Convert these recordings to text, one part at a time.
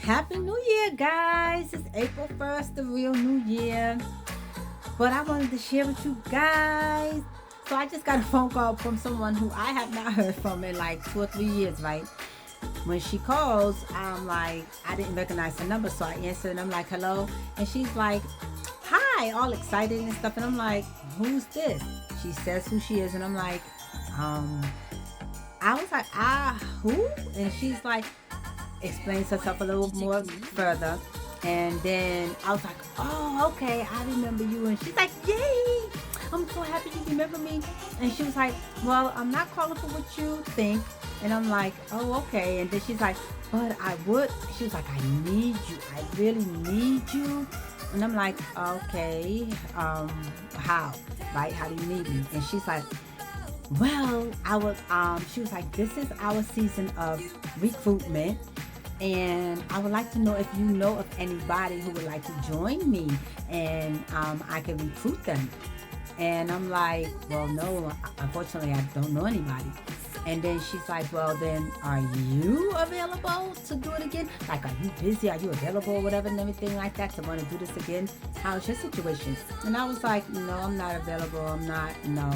Happy New Year, guys! It's April 1st, the real New Year. But I wanted to share with you guys. So I just got a phone call from someone who I have not heard from in like 2 or 3 years, right? When she calls, I'm like, I didn't recognize the number, so I answered and I'm like, hello. And she's like, hi, all excited and stuff. And I'm like, who's this? She says who she is, and I'm like, um, I was like, who? And she's like, explains herself a little more further. And then I was like, oh, okay, I remember you. And she's like, yay, I'm so happy you remember me. And she was like, well, I'm not calling for what you think. And I'm like, oh, okay. And then she's like, but I would. She was like, I need you. I really need you. And I'm like, okay, how? Right? How do you need me? And she's like, well, she was like, this is our season of recruitment. And I would like to know if you know of anybody who would like to join me and I can recruit them. And I'm like, well, no, unfortunately, I don't know anybody. And then she's like, well, then are you available to do it again? Like, are you busy? Are you available or whatever and everything like that to want to do this again? How's your situation? And I was like, no, I'm not available. I'm not, no.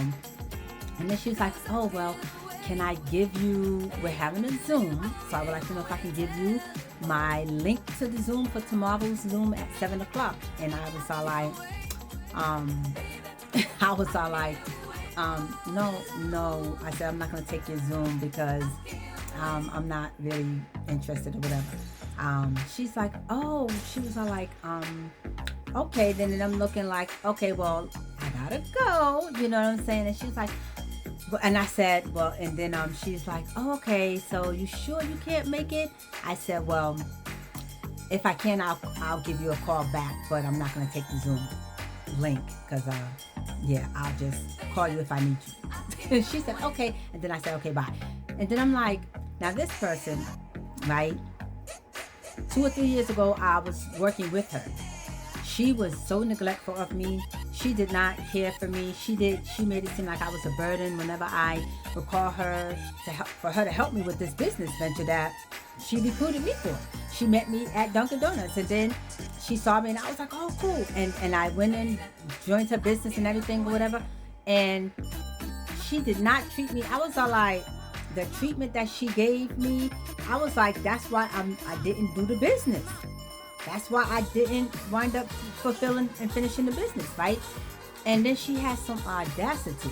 And then she was like, oh, well, can I give you, we're having a Zoom, so I would like to know if I can give you my link to the Zoom for tomorrow's Zoom at 7 o'clock. And I was all like, no. I said, I'm not going to take your Zoom because I'm not really interested or whatever. She's like, oh, she was all like, okay, then and I'm looking like, okay, well, I gotta go, you know what I'm saying? And she's like, and I said, well, and then she's like, oh, okay, so you sure you can't make it? I said, well, if I can, I'll give you a call back, but I'm not going to take the Zoom link because, yeah, I'll just call you if I need you. She said, okay. And then I said, okay, bye. And then I'm like, now this person, right, 2 or 3 years ago, I was working with her. She was so neglectful of me. She did not care for me. She made it seem like I was a burden whenever I would call her for her to help me with this business venture that she recruited me for. She met me at Dunkin' Donuts, and then she saw me and I was like, oh, cool. And I went and joined her business and everything or whatever. And she did not treat me. I was all like, the treatment that she gave me, I was like, that's why I didn't do the business. That's why I didn't wind up fulfilling and finishing the business, right? And then she has some audacity.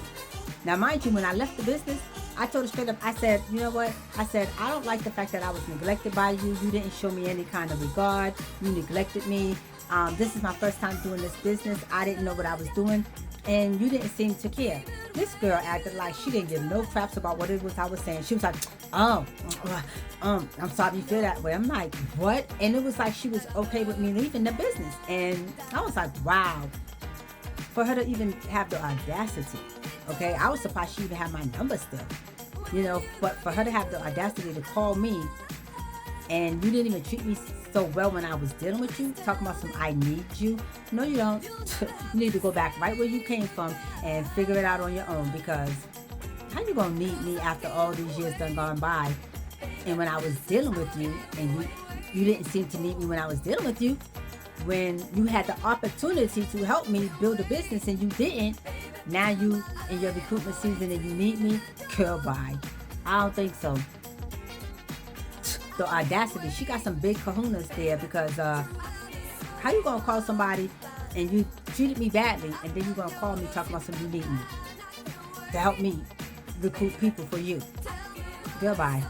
Now, mind you, when I left the business, I told her straight up, I said, you know what? I said, I don't like the fact that I was neglected by you. You didn't show me any kind of regard. You neglected me. This is my first time doing this business. I didn't know what I was doing. And you didn't seem to care. This girl acted like she didn't give no craps about what it was I was saying. She was like, I'm sorry you feel that way. I'm like, what? And it was like she was okay with me leaving the business. And I was like, wow. For her to even have the audacity, okay? I was surprised she even had my number still. You know, but for her to have the audacity to call me and you didn't even treat me so well when I was dealing with you, talking about some I need you. No, you don't. You need to go back right where you came from and figure it out on your own, because how you gonna need me after all these years done gone by? And when I was dealing with you and you didn't seem to need me when I was dealing with you, when you had the opportunity to help me build a business and you didn't, now you in your recruitment season and you need me, girl, bye. I don't think so. The audacity, she got some big kahunas there, because how you gonna call somebody and you treated me badly and then you gonna call me talking about something you need me to help me recruit people for you? Goodbye.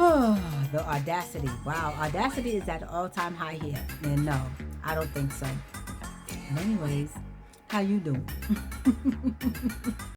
Oh, the audacity. Wow, audacity is at an all-time high here. And no, I don't think so. And anyways, how you doing?